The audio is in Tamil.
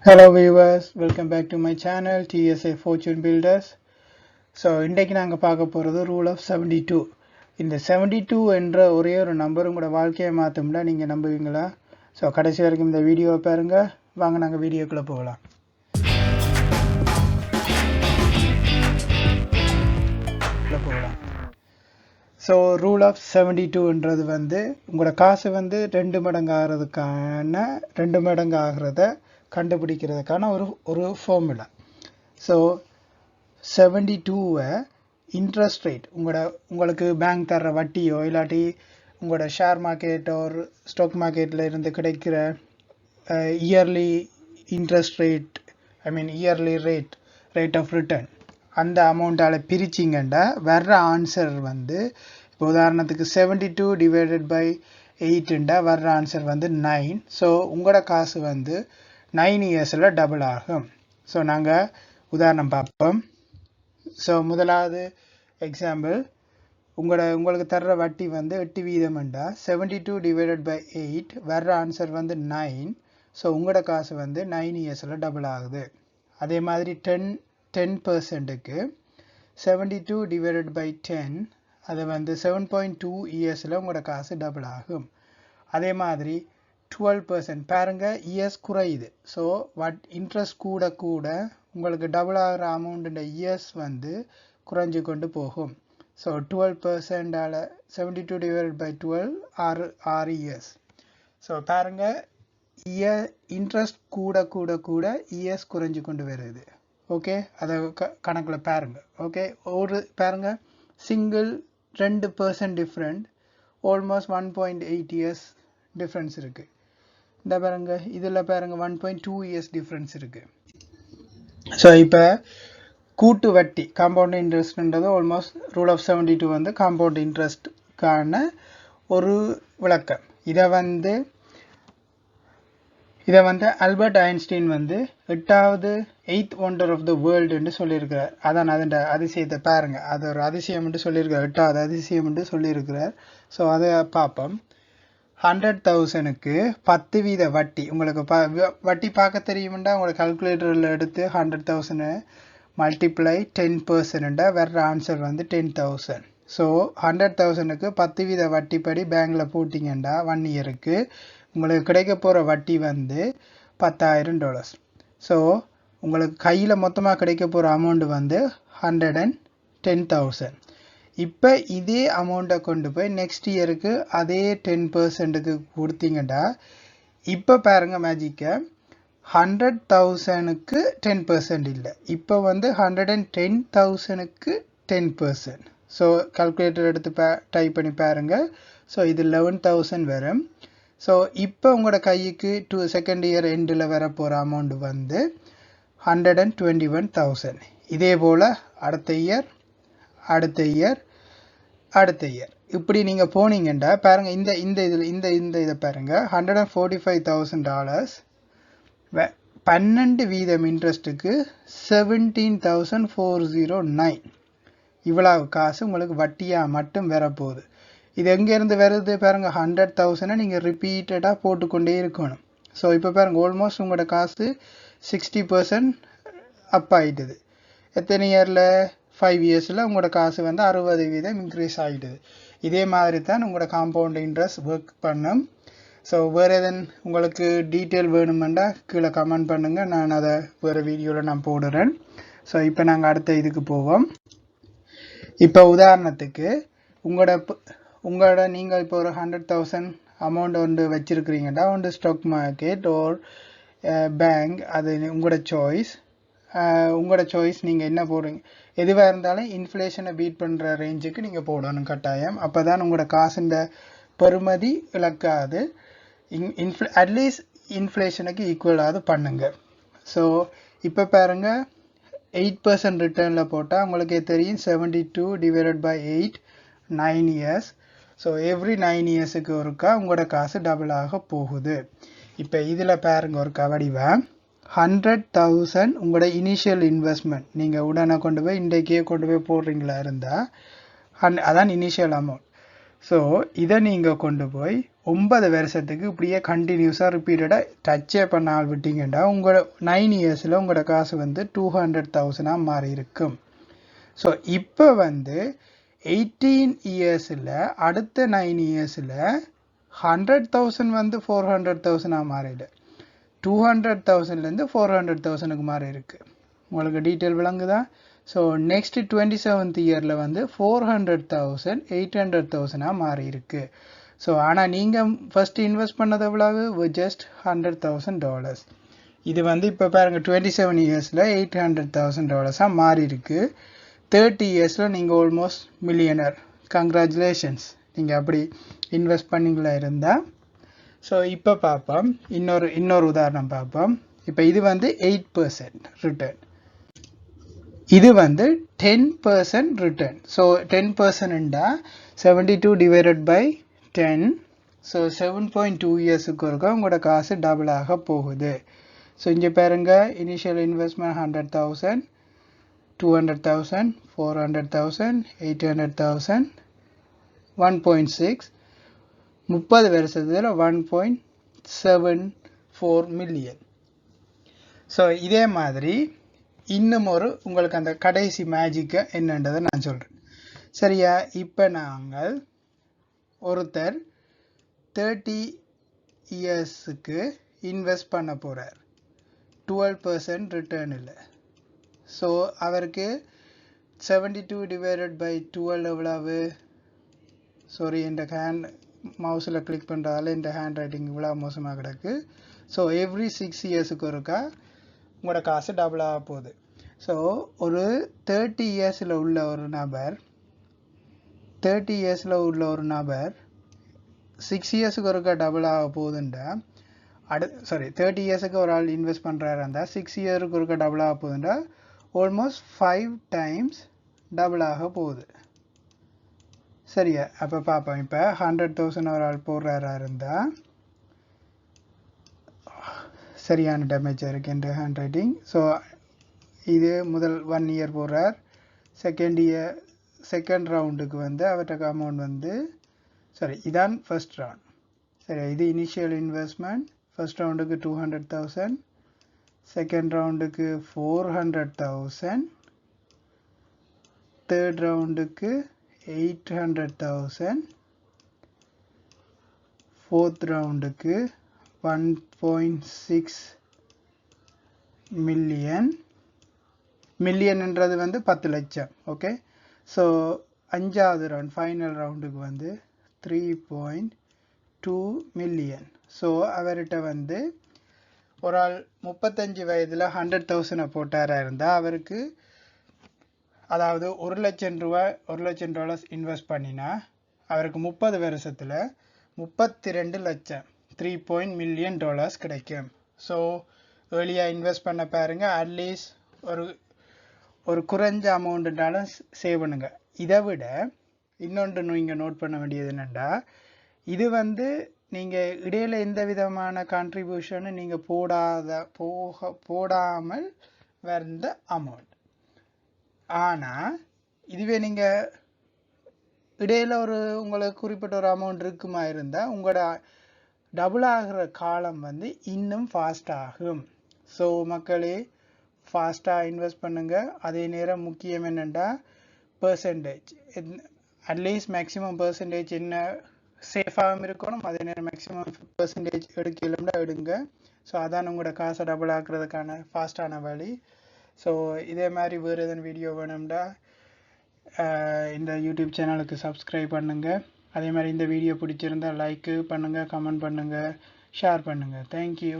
Hello viewers, welcome back to my channel TSA Fortune Builders. So இன்றைக்கு நாங்க பார்க்க போறது ரூல் ஆஃப் 72. இந்த 72 என்ற ஒரே ஒரு நம்பர் உங்களோட வாழ்க்கையை மாத்தும்னா நீங்க நம்புவீங்களா? ஸோ கடைசி வரைக்கும் இந்த வீடியோவை பாருங்க. வாங்க நாங்க வீடியோக்குள்ள போகலாம். ஸோ ரூல் ஆஃப் 72ன்றது உங்களோட காசு 2 மடங்கு ஆகிறதுக்கான 2 மடங்கு ஆகிறத கண்டுபிடிக்கிறதுக்கான ஒரு ஃபார்முலா. ஸோ 72வை இன்ட்ரெஸ்ட் ரேட் உங்களுக்கு பேங்க் தர்ற வட்டியோ இல்லாட்டி உங்களோட ஷேர் மார்க்கெட் ஒரு ஸ்டாக் மார்க்கெட்டில் இருந்து கிடைக்கிற yearly interest rate yearly rate of return அந்த அமௌண்ட்டால் பிரிச்சிங்கன்னா வர்ற ஆன்சர் இப்போ உதாரணத்துக்கு 72 டிவைடட் பை 8ண்டா வர்ற ஆன்சர் 9. ஸோ உங்களோட காசு 9 இயர்ஸில் டபுள் ஆகும். ஸோ நாங்கள் உதாரணம் பார்ப்போம். ஸோ முதலாவது எக்ஸாம்பிள், உங்களுக்கு தர்ற வட்டி 8 வீதம்ண்டா 72 டிவைடட் பை 8 வர்ற ஆன்சர் 9. ஸோ உங்களோட காசு 9 இயர்ஸில் டபுள் ஆகுது. அதே மாதிரி 10%க்கு 72 டிவைடட் பை 10 அது 7.2 இயர்ஸில் உங்களோட காசு டபுள் ஆகும். அதே மாதிரி 12% பாருங்க, இயர்ஸ் குறையுது. ஸோ இன்ட்ரெஸ்ட் கூட கூட உங்களுக்கு டபுள் ஆகிற அமௌண்ட்டுடைய இயர்ஸ் குறைஞ்சு கொண்டு போகும். ஸோ 12%ஆல் 72 டிவைடட் பை 12 6 இயர்ஸ். ஸோ பாருங்க, இன்ட்ரெஸ்ட் கூட கூட கூட இயர்ஸ் குறைஞ்சு கொண்டு வருது. ஓகே, அதை கணக்கில் பாருங்க. ஓகே, பாருங்க, single 2% different, almost 1.8 years difference இருக்குது. இந்த பாருங்க, இதில் பாருங்க 1.2 இயர்ஸ் டிஃப்ரென்ஸ் இருக்குது. ஸோ இப்போ கூட்டு வட்டி காம்பவுண்ட் இன்ட்ரெஸ்ட்ன்றது ஆல்மோஸ்ட் ரூல் ஆஃப் 72 காம்பவுண்ட் இன்ட்ரெஸ்ட்கான ஒரு விளக்கம். இதை Albert Einstein 8th wonder of the வேர்ல்டுன்னு சொல்லியிருக்கிறார். அதான் அதன் அதிசயத்தை பாருங்க, அது ஒரு அதிசயம் சொல்லியிருக்கிறார், 8வது அதிசயம் சொல்லியிருக்கிறார். ஸோ அதை பார்ப்போம். 100,000க்கு 10 வீத வட்டி. உங்களுக்கு வட்டி பார்க்க தெரியும்டா, உங்களுக்கு கால்குலேட்டரில் எடுத்து 100,000 மல்டிப்ளை 10% வர்ற ஆன்சர் 10,000. ஸோ 100,000க்கு 10 வீத வட்டிப்படி பேங்கில் போட்டிங்கன்னா 1 இயருக்கு உங்களுக்கு கிடைக்க போகிற வட்டி $10,000. ஸோ உங்களுக்கு கையில் மொத்தமாக கிடைக்க போகிற அமௌண்ட் 110,000. இப்போ இதே அமௌண்ட்டை கொண்டு போய் நெக்ஸ்ட் இயருக்கு அதே 10%க்கு கொடுத்தீங்கன்னா இப்போ பாருங்க மேஜிக்கை, 100,000க்கு 10% இல்லை, இப்போ 110,000க்கு 10%. ஸோ கால்குலேட்டர் எடுத்து டைப் பண்ணி பாருங்க. ஸோ இது 11,000 வரும். ஸோ இப்போ உங்களோட கைக்கு செகண்ட் இயர் எண்டில் வர போகிற அமௌண்ட் 121,000. இதே போல் அடுத்த இயர் இப்படி நீங்கள் போனீங்கன்னா பாருங்கள், இதை பாருங்கள், $145,000 12 வீதம் இன்ட்ரெஸ்ட்டுக்கு 17,409. இவ்வளவு காசு உங்களுக்கு வட்டியாக மட்டும் வரப்போகுது. இது எங்கேருந்து வருது பாருங்கள், 100,000 நீங்கள் ரிப்பீட்டடாக போட்டுக்கொண்டே இருக்கணும். ஸோ இப்போ பாருங்கள், ஆல்மோஸ்ட் உங்களோட காசு 60% அப் ஆகிட்டுது. எத்தனை இயரில்? 5 இயர்ஸில் உங்களோட காசு 60 வீதம் இன்க்ரீஸ் ஆகிடுது. இதே மாதிரி தான் உங்களோட காம்பவுண்ட் இன்ட்ரெஸ்ட் ஒர்க் பண்ணும். ஸோ வேறு எதன் உங்களுக்கு டீட்டெயில் வேணுமெண்டா கீழே கமெண்ட் பண்ணுங்கள், நான் அதை வேறு வீடியோவில் நான் போடுறேன். ஸோ இப்போ நாங்கள் அடுத்த இதுக்கு போவோம். இப்போ உதாரணத்துக்கு உங்களோட நீங்கள் இப்போ ஒரு 100,000 அமௌண்ட் ஒன்று வச்சுருக்கிறீங்கன்னா ஒன்று ஸ்டாக் மார்க்கெட் ஓர் பேங்க், அது உங்களோட சாய்ஸ். நீங்கள் என்ன போடுறீங்க, எதுவாக இருந்தாலும் இன்ஃப்ளேஷனை பீட் பண்ணுற ரேஞ்சுக்கு நீங்கள் போடணும் கட்டாயம். அப்போ தான் உங்களோட காசுன்ற பெறுமதி இழக்காது, அட்லீஸ்ட் இன்ஃப்ளேஷனுக்கு ஈக்குவலாவது பண்ணுங்க. ஸோ இப்போ பாருங்கள், 8% ரிட்டர்னில் போட்டால் உங்களுக்கே தெரியும், 72 divided by 8 9 years. So every 9 இயர்ஸுக்கு ஒருக்கா உங்களோட காசு டபுள் ஆக போகுது. இப்போ இதில் பாருங்க, ஒரு கவடிவா 100,000 உங்களோட இனிஷியல் இன்வெஸ்ட்மெண்ட். நீங்கள் உடனே கொண்டு போய் இன்றைக்கே கொண்டு போய் போடுறீங்களா இருந்தால் அதான் இனிஷியல் அமௌண்ட். ஸோ இதை நீங்கள் கொண்டு போய் 9 வருஷத்துக்கு இப்படியே கண்டினியூஸாக ரிப்பீட்டடாக டச்சே பண்ண ஆள் விட்டீங்கன்னா உங்களோட 9 இயர்ஸில் உங்களோட காசு வந்து 200,000 மாறி இருக்கும். ஸோ இப்போ வந்து 18 இயர்ஸில் அடுத்த 9 இயர்ஸில் 100,000 வந்து 400,000 மாறிடு. 200,000லேருந்து 400,000க்கு மாறி இருக்கு. உங்களுக்கு டீட்டெயில் விளங்குதா? ஸோ நெக்ஸ்ட் 27th இயரில் வந்து 400,000 800,000 மாறி இருக்கு. ஸோ ஆனால் நீங்கள் ஃபர்ஸ்ட் இன்வெஸ்ட் பண்ணது எவ்வளவு? ஜஸ்ட் $100,000. இது வந்து இப்போ பாருங்க 27 இயர்ஸில் $800,000 மாறி இருக்கு. 30 இயர்ஸில் நீங்கள் ஆல்மோஸ்ட் மில்லியனர். கங்க்ராச்சுலேஷன்ஸ், நீங்கள் அப்படி இன்வெஸ்ட் பண்ணிங்களா இருந்தால். ஸோ இப்போ பார்ப்போம், இன்னொரு உதாரணம் பார்ப்போம். இப்போ இது வந்து 8% ரிட்டர்ன், இது வந்து 10% ரிட்டர்ன். ஸோ 10%ண்டா 72 டிவைடட் பை 10. ஸோ 7.2 இயர்ஸுக்கு ஒருக்கா உங்களோட காசு டபுள் ஆக போகுது. ஸோ இங்கே பாருங்க, இனிஷியல் இன்வெஸ்ட்மெண்ட் 100,000, 200,000, 400,000, 800,000, 1.6, 30 வருஷத்தில் 1.74 மில்லியன். ஸோ இதே மாதிரி இன்னும் உங்களுக்கு அந்த கடைசி மேஜிக்கு என்னன்றதை நான் சொல்கிறேன். சரியா? இப்போ நாங்கள் ஒருத்தர் 30 இயர்ஸுக்கு இன்வெஸ்ட் பண்ண போகிறார், 12% ரிட்டர்ன் இல்லை. ஸோ அவருக்கு 72 டிவைடட் பை 12 எவ்வளவு? சாரி, இந்த ஹேண்ட் மவுஸில் கிளிக் பண்ணுறதால இந்த ஹேண்ட் ரைட்டிங் இவ்வளோ மோசமாக கிடக்கு. ஸோ எவ்ரி 6 இயர்ஸுக்கு ஒருக்கா உங்களோட காசு டபுள் ஆக போகுது. ஸோ ஒரு 30 இயர்ஸில் உள்ள ஒரு நபர் 30 6 இயர்ஸுக்கு ஒருக்கா டபுள் ஆக போகுதுண்டா, 30 இயர்ஸுக்கு ஒரு ஆள் இன்வெஸ்ட் பண்ணுறாரு இருந்தால் 6 இயருக்கு ஒருக்கா டபுள் ஆக போகுதுண்டா ஆல்மோஸ்ட் 5 டைம்ஸ் டபுள் ஆக போகுது. சரியா? அப்போ பார்ப்போம். இப்போ 100,000 ஒரு ஆள் போடுறாரா இருந்தால், சரியான டேமேஜ் இருக்குது இந்த ஹேண்ட் ரைட்டிங். ஸோ இது முதல் 1 இயர் போடுறார், செகண்ட் ரவுண்டுக்கு வந்து அவர்கிட்ட அமௌண்ட் வந்து, சரி இதான் ஃபர்ஸ்ட் ரவுண்ட். சரி, இது இனிஷியல் இன்வெஸ்ட்மெண்ட். ஃபர்ஸ்ட் ரவுண்டுக்கு 200,000, செகண்ட் ரவுண்டுக்கு 400,000, தேர்ட் ரவுண்டுக்கு 800,000, ஃபோர்த் ரவுண்டுக்கு 1.6 மில்லியன். மில்லியன்ன்றது வந்து 10 லட்சம். ஓகே, ஸோ 5வது ரவுண்ட் ஃபைனல் ரவுண்டுக்கு வந்து 3.2 மில்லியன். ஸோ அவர்கிட்ட வந்து ஒரு ஆள் 35 வயதில் 100,000 போட்டாரா இருந்தால் அவருக்கு, அதாவது $1 லட்சம் இன்வெஸ்ட் பண்ணினா அவருக்கு 30 வருஷத்தில் 32 லட்சம் $3 மில்லியன் கிடைக்கும். ஸோ ஏர்லியாக இன்வெஸ்ட் பண்ண பாருங்க, அட்லீஸ்ட் ஒரு குறைஞ்ச அமௌண்ட்டுனாலும் சேவ் பண்ணுங்க. இதை விட இன்னொன்று நீங்கள் நோட் பண்ண வேண்டியது என்னென்னா, இது வந்து நீங்கள் இடையில எந்த விதமான கான்ட்ரிபியூஷனும் நீங்கள் போடாமல் வந்த அமௌண்ட். ஆனால் இதுவே நீங்கள் இடையில உங்களுக்கு குறிப்பிட்ட ஒரு அமௌண்ட் இருக்குமா இருந்தால் உங்களோட டபுள் ஆகிற காலம் வந்து இன்னும் ஃபாஸ்ட் ஆகும். ஸோ மக்களே, ஃபாஸ்ட்டாக இன்வெஸ்ட் பண்ணுங்கள். அதே நேரம் முக்கியம் என்னென்னா பெர்சன்டேஜ், அட்லீஸ்ட் மேக்ஸிமம் பெர்சன்டேஜ் என்ன சேஃபாகவும் இருக்கணும். அதே நேரம் மேக்ஸிமம் பெர்சன்டேஜ் எடுக்கலன்னா எடுங்க. ஸோ அதான் உங்களோட காசை டபுள் ஆக்குறதுக்கான ஃபாஸ்ட்டான வழி. ஸோ இதே மாதிரி வேறு எதுவும் வீடியோ வேணும்னா இந்த யூடியூப் சேனலுக்கு சப்ஸ்கிரைப் பண்ணுங்கள். அதே மாதிரி இந்த வீடியோ பிடிச்சிருந்தால் லைக்கு பண்ணுங்கள், கமெண்ட் பண்ணுங்கள், ஷேர் பண்ணுங்கள். தேங்க்யூ.